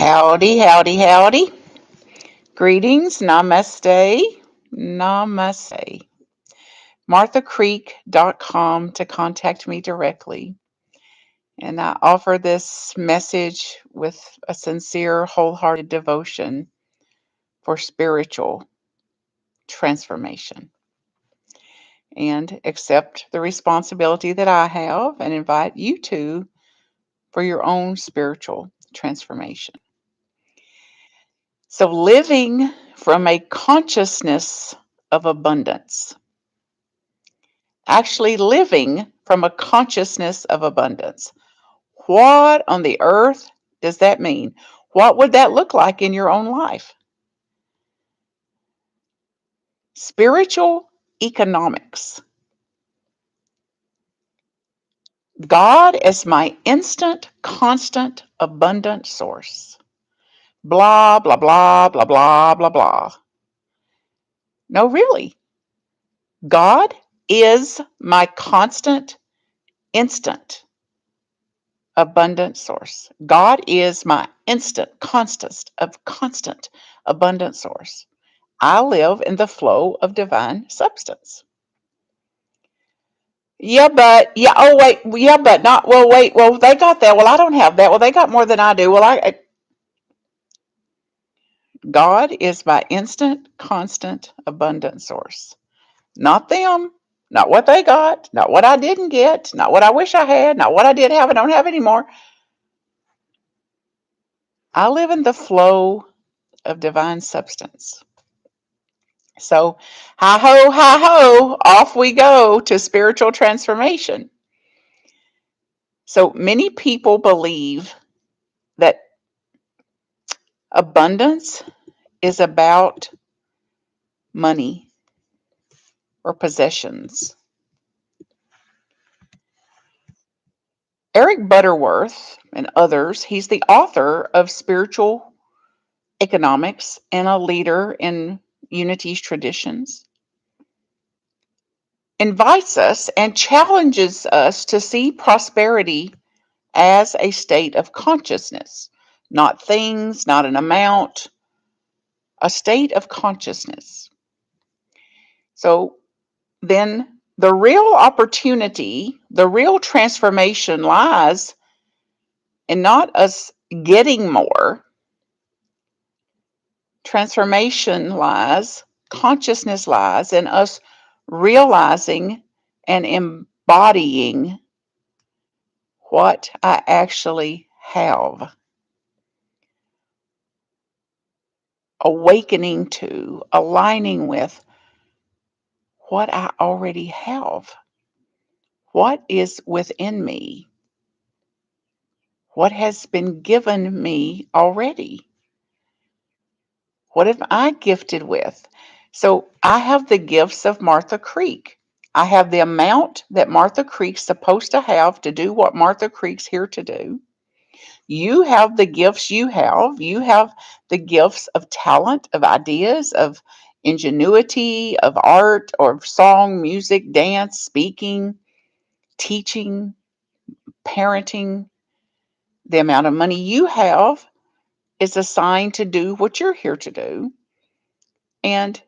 Howdy, howdy, howdy. Greetings, namaste, namaste. marthacreek.com to contact me directly. And I offer this message with a sincere, wholehearted devotion for spiritual transformation. And accept the responsibility that I have and invite you to for your own spiritual transformation. So, living from a consciousness of abundance, actually living from a consciousness of abundance. What on the earth does that mean? What would that look like in your own life? Spiritual economics. God as my instant, constant, abundant source. Blah, blah, blah, blah, blah, blah, blah. No, really. God is my constant, instant, abundant source. God is my constant, abundant source. I live in the flow of divine substance. Yeah, but yeah. Oh, wait. Yeah, but not. Well, wait. Well, they got that. Well, I don't have that. Well, they got more than I do. Well, God is my instant, constant, abundant source. Not them. Not what they got. Not what I didn't get. Not what I wish I had. Not what I did have and don't have anymore. I live in the flow of divine substance. So, hi ho, off we go to spiritual transformation. So, many people believe that abundance is about money or possessions. Eric Butterworth and others, he's the author of Spiritual Economics and a leader in Unity's traditions, invites us and challenges us to see prosperity as a state of consciousness, not things, not an amount, a state of consciousness. So then the real opportunity, the real transformation lies in not us getting more. Transformation lies, consciousness lies in us realizing and embodying what I actually have, awakening to, aligning with what I already have, what is within me, what has been given me already. What am I gifted with? So I have the gifts of Martha Creek. I have the amount that Martha Creek's supposed to have to do what Martha Creek's here to do. You have the gifts you have. You have the gifts of talent, of ideas, of ingenuity, of art, or of song, music, dance, speaking, teaching, parenting. The amount of money you have is assigned to do what you're here to do. And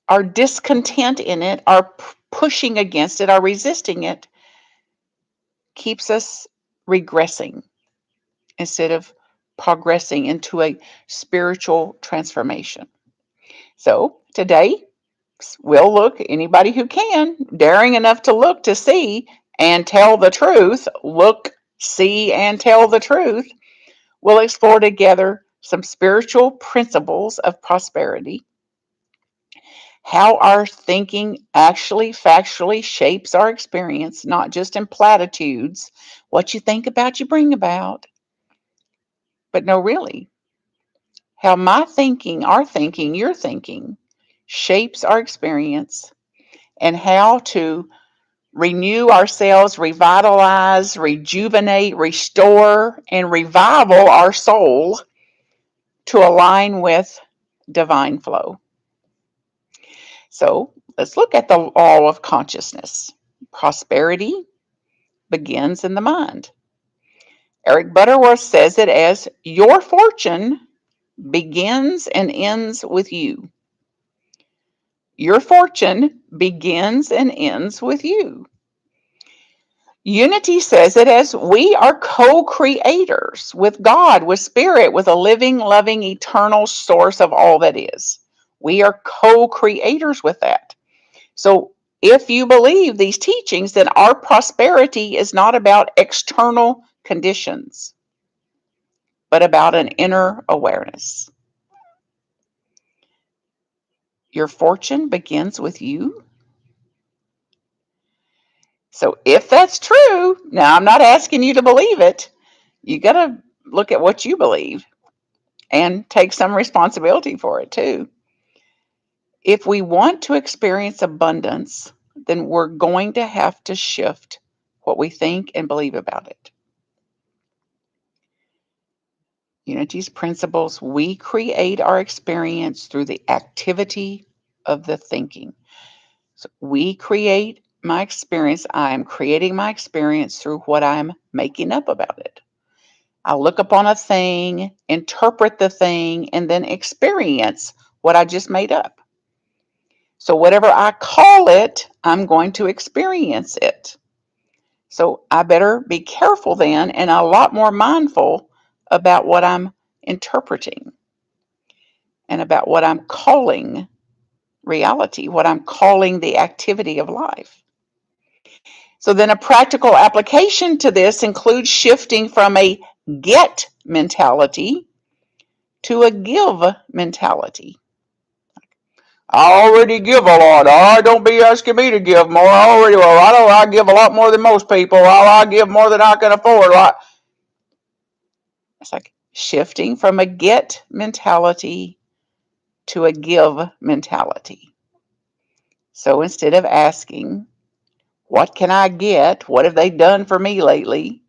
our discontent in it, our pushing against it, our resisting it, keeps us regressing instead of progressing into a spiritual transformation. So today, we'll look, anybody who can, daring enough to look to see and tell the truth, look, see, and tell the truth, we'll explore together some spiritual principles of prosperity, how our thinking actually factually shapes our experience, not just in platitudes. What you think about, you bring about. But no, really, how my thinking, our thinking, your thinking shapes our experience, and how to renew ourselves, revitalize, rejuvenate, restore, and revival our soul to align with divine flow. So let's look at the law of consciousness. Prosperity begins in the mind. Eric Butterworth says it as your fortune begins and ends with you. Your fortune begins and ends with you. Unity says it as we are co-creators with God, with Spirit, with a living, loving, eternal source of all that is. We are co-creators with that. So if you believe these teachings, then our prosperity is not about external conditions, but about an inner awareness. Your fortune begins with you. So if that's true, now I'm not asking you to believe it. You got to look at what you believe and take some responsibility for it too. If we want to experience abundance, then we're going to have to shift what we think and believe about it. Unity's principles, we create our experience through the activity of the thinking. So we create my experience. I'm creating my experience through what I'm making up about it. I look upon a thing, interpret the thing, and then experience what I just made up. So whatever I call it, I'm going to experience it. So I better be careful then and a lot more mindful about what I'm interpreting and about what I'm calling reality, what I'm calling the activity of life. So then a practical application to this includes shifting from a get mentality to a give mentality. I already give a lot. Don't be asking me to give more. I give a lot more than most people. I give more than I can afford. It's like shifting from a get mentality to a give mentality. So instead of asking, what can I get? What have they done for me lately?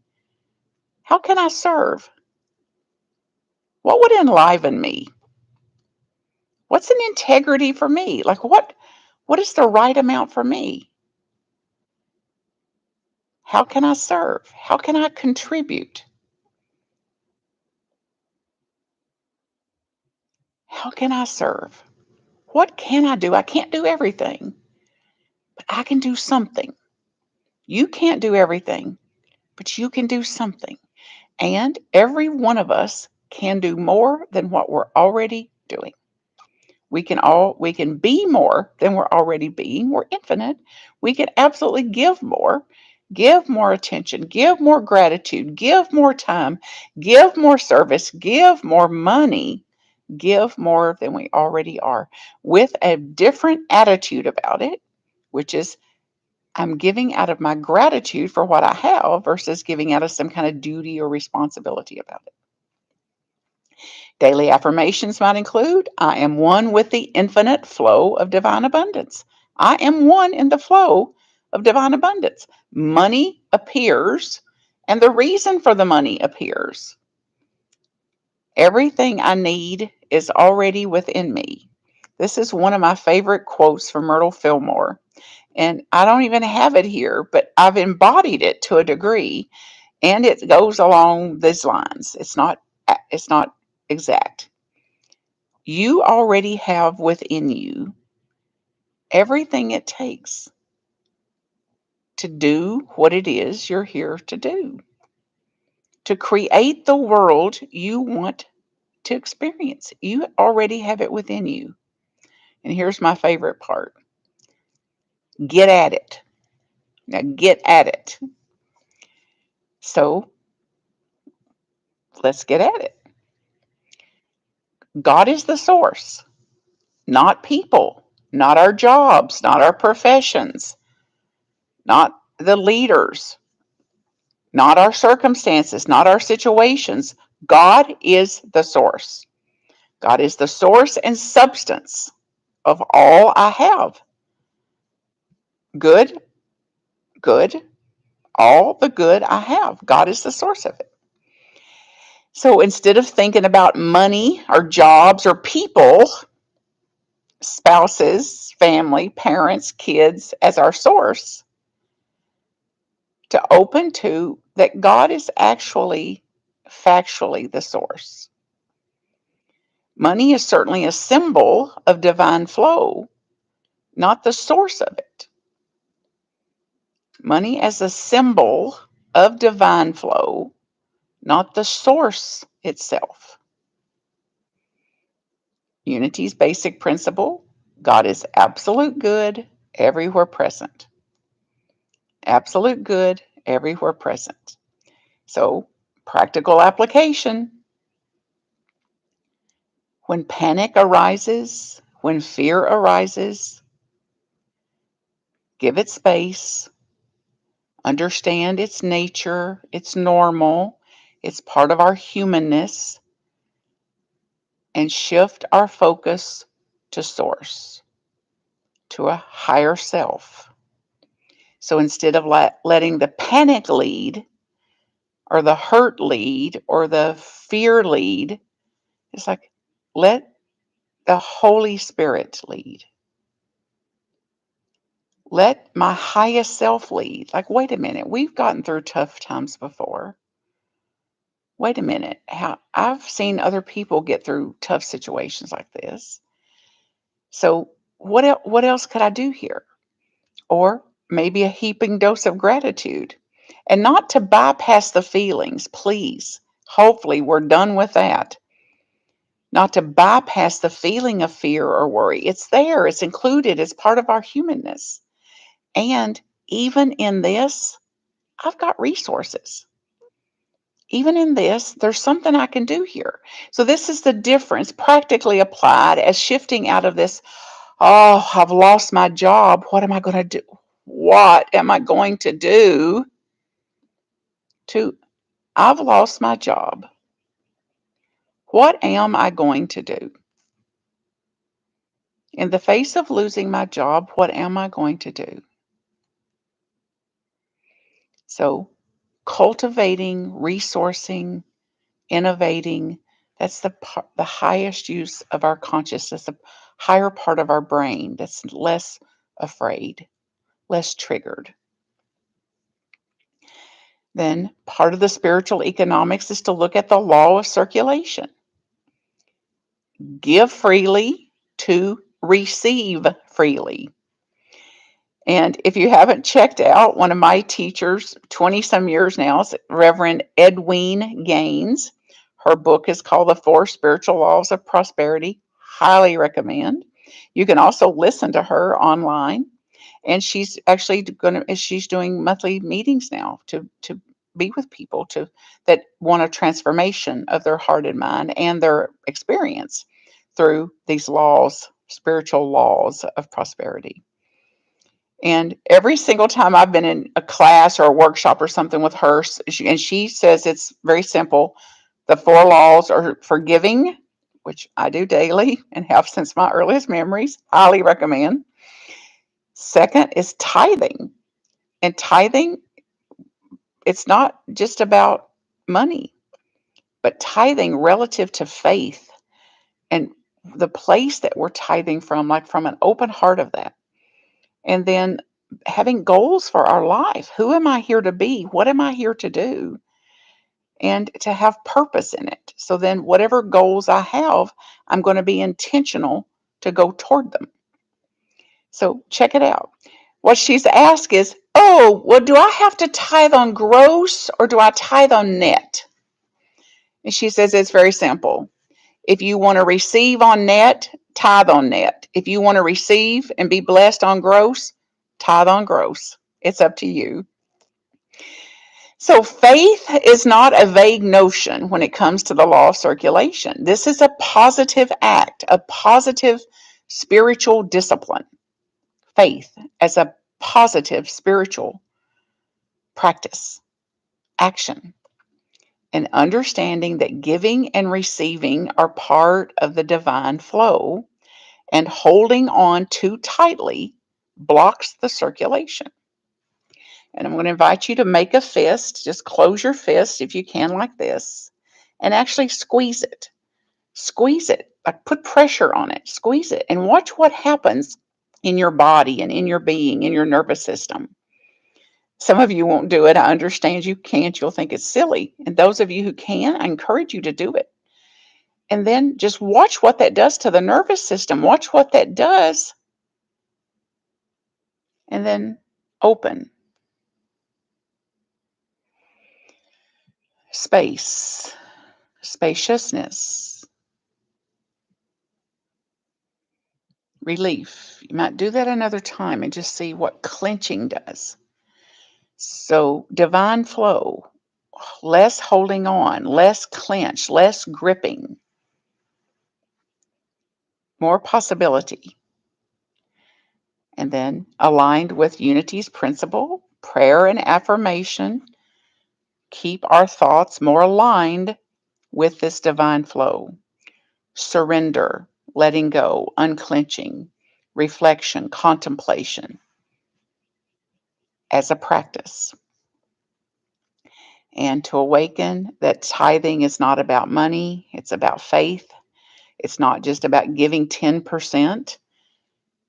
How can I serve? What would enliven me? What's an integrity for me? Like what is the right amount for me? How can I serve? How can I contribute? How can I serve? What can I do? I can't do everything, but I can do something. You can't do everything, but you can do something. And every one of us can do more than what we're already doing. We can be more than we're already being. We're infinite. We can absolutely give more attention, give more gratitude, give more time, give more service, give more money, give more than we already are with a different attitude about it, which is I'm giving out of my gratitude for what I have versus giving out of some kind of duty or responsibility about it. Daily affirmations might include I am one with the infinite flow of divine abundance. I am one in the flow of divine abundance. Money appears, and the reason for the money appears. Everything I need is already within me. This is one of my favorite quotes from Myrtle Fillmore. And I don't even have it here, but I've embodied it to a degree, and it goes along these lines. It's not exact. You already have within you everything it takes to do what it is you're here to do, to create the world you want to experience. You already have it within you. And here's my favorite part: get at it. Now, get at it. So, let's get at it. God is the source, not people, not our jobs, not our professions, not the leaders, not our circumstances, not our situations. God is the source. God is the source and substance of all I have. Good, good, all the good I have. God is the source of it. So instead of thinking about money or jobs or people, spouses, family, parents, kids as our source, to open to that God is actually factually the source. Money is certainly a symbol of divine flow, not the source of it. Money as a symbol of divine flow, not the source itself. Unity's basic principle: God is absolute good, everywhere present. Absolute good, everywhere present. So, practical application. When panic arises, when fear arises, give it space, understand its nature, it's normal, it's part of our humanness, and shift our focus to source, to a higher self. So instead of letting the panic lead, or the hurt lead, or the fear lead, it's like, let the Holy Spirit lead. Let my highest self lead. Like, wait a minute, we've gotten through tough times before. Wait a minute, how I've seen other people get through tough situations like this. So what else could I do here? Or maybe a heaping dose of gratitude. And not to bypass the feelings, please. Hopefully we're done with that. Not to bypass the feeling of fear or worry. It's there, it's included, it's part of our humanness. And even in this, I've got resources. Even in this, there's something I can do here. So this is the difference practically applied as shifting out of this, oh, I've lost my job. What am I going to do? What am I going to do? To, I've lost my job. What am I going to do? In the face of losing my job, what am I going to do? So cultivating, resourcing, innovating, that's the highest use of our consciousness, the higher part of our brain that's less afraid, less triggered. Then part of the spiritual economics is to look at the law of circulation. Give freely to receive freely. And if you haven't checked out one of my teachers, 20 some years now, is Reverend Edwene Gaines. Her book is called The Four Spiritual Laws of Prosperity. Highly recommend. You can also listen to her online. And she's actually she's doing monthly meetings now to be with people that want a transformation of their heart and mind and their experience through these laws, spiritual laws of prosperity. And every single time I've been in a class or a workshop or something with her, and she says it's very simple. The four laws are forgiving, which I do daily and have since my earliest memories. Highly recommend. Second is tithing. And tithing, it's not just about money, but tithing relative to faith and the place that we're tithing from, like from an open heart of that. And then having goals for our life. Who am I here to be? What am I here to do? And to have purpose in it. So then, whatever goals I have, I'm going to be intentional to go toward them. So, check it out. What she's asked is, oh, well, do I have to tithe on gross or do I tithe on net? And she says it's very simple. If you want to receive on net, tithe on net. If you want to receive and be blessed on gross, tithe on gross. It's up to you. So faith is not a vague notion when it comes to the law of circulation. This is a positive act, a positive spiritual discipline. Faith as a positive spiritual practice, action, and understanding that giving and receiving are part of the divine flow, and holding on too tightly blocks the circulation. And I'm going to invite you to make a fist. Just close your fist if you can, like this, and actually squeeze it. Squeeze it. Like put pressure on it. Squeeze it. And watch what happens in your body and in your being, in your nervous system. Some of you won't do it. I understand you can't. You'll think it's silly. And those of you who can, I encourage you to do it. And then just watch what that does to the nervous system. Watch what that does. And then open space, spaciousness, relief. You might do that another time and just see what clenching does. So, divine flow, less holding on, less clench, less gripping, more possibility. And then aligned with unity's principle, prayer and affirmation keep our thoughts more aligned with this divine flow. Surrender, letting go, unclenching, reflection, contemplation as a practice. And to awaken that tithing is not about money, it's about faith. It's not just about giving 10%,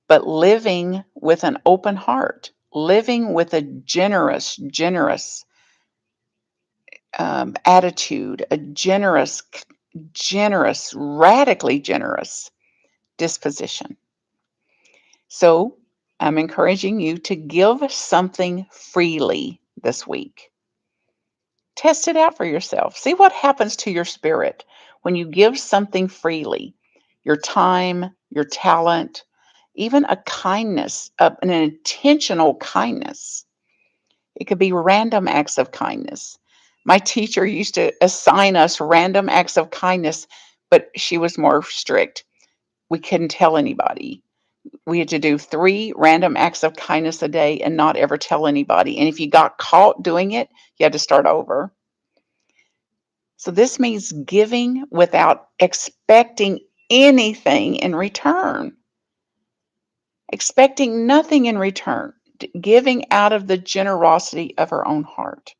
but living with an open heart, living with a generous attitude, a generous, radically generous disposition. So I'm encouraging you to give something freely this week. Test it out for yourself. See what happens to your spirit when you give something freely, your time, your talent, even a kindness, an intentional kindness. It could be random acts of kindness. My teacher used to assign us random acts of kindness, but she was more strict. We couldn't tell anybody. We had to do 3 random acts of kindness a day and not ever tell anybody. And if you got caught doing it, you had to start over. So this means giving without expecting anything in return, expecting nothing in return, giving out of the generosity of her own heart.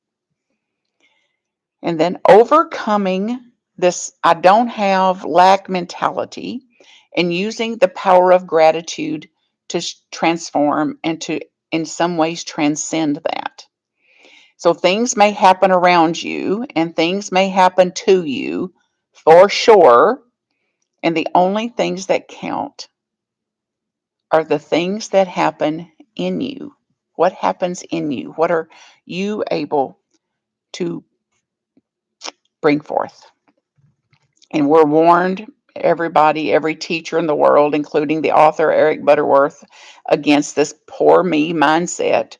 And then overcoming this I don't have lack mentality and using the power of gratitude to transform and to, in some ways, transcend that. So things may happen around you and things may happen to you for sure. And the only things that count are the things that happen in you. What happens in you? What are you able to bring forth? And we're warned, everybody, every teacher in the world, including the author Eric Butterworth, against this poor me mindset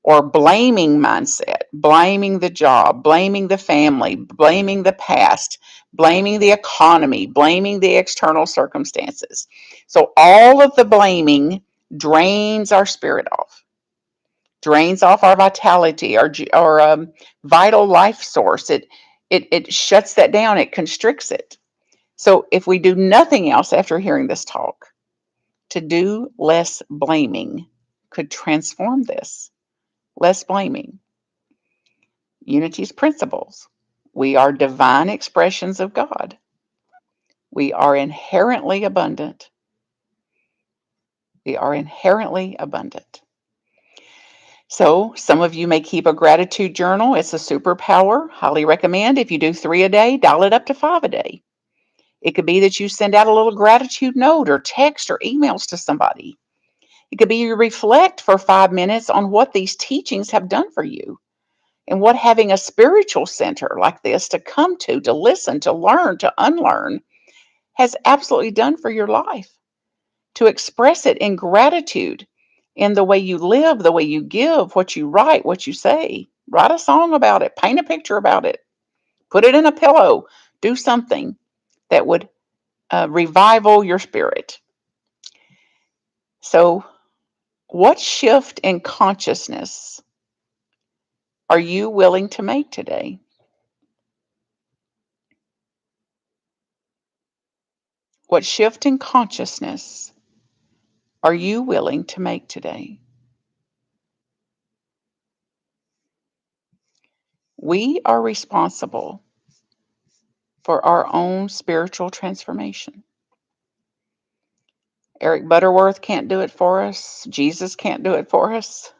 or blaming mindset, blaming the job, blaming the family, blaming the past, blaming the economy, blaming the external circumstances. So all of the blaming drains our spirit off, drains off our vitality, our vital life source. It shuts that down. It constricts it. So if we do nothing else after hearing this talk, to do less blaming could transform this. Less blaming. Unity's principles. We are divine expressions of God. We are inherently abundant. We are inherently abundant. So, some of you may keep a gratitude journal. It's a superpower. Highly recommend. If you do 3 a day, dial it up to 5 a day. It could be that you send out a little gratitude note or text or emails to somebody. It could be you reflect for 5 minutes on what these teachings have done for you and what having a spiritual center like this to come to listen, to learn, to unlearn has absolutely done for your life. To express it in gratitude in the way you live, the way you give, what you write, what you say. Write a song about it, paint a picture about it, put it in a pillow, do something that would revival your spirit. So, what shift in consciousness are you willing to make today? What shift in consciousness are you willing to make today? We are responsible for our own spiritual transformation. Eric Butterworth can't do it for us. Jesus can't do it for us.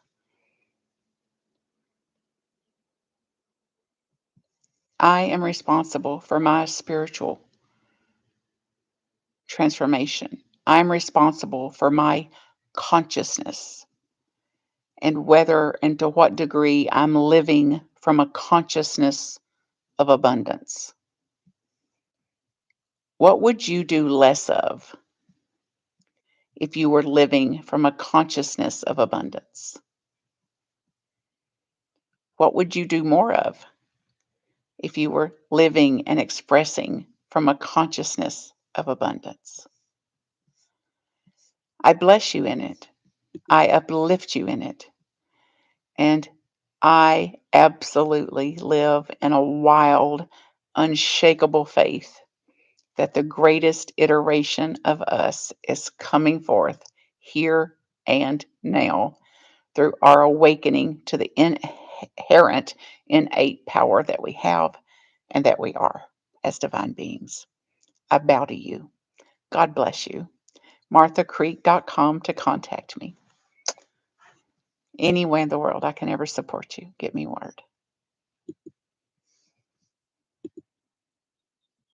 I am responsible for my spiritual transformation. I'm responsible for my consciousness and whether and to what degree I'm living from a consciousness of abundance. What would you do less of if you were living from a consciousness of abundance? What would you do more of if you were living and expressing from a consciousness of abundance? I bless you in it. I uplift you in it. And I absolutely live in a wild, unshakable faith that the greatest iteration of us is coming forth here and now through our awakening to the inherent innate power that we have and that we are as divine beings. I bow to you. God bless you. marthacreek.com to contact me. Any way in the world I can ever support you, get me word.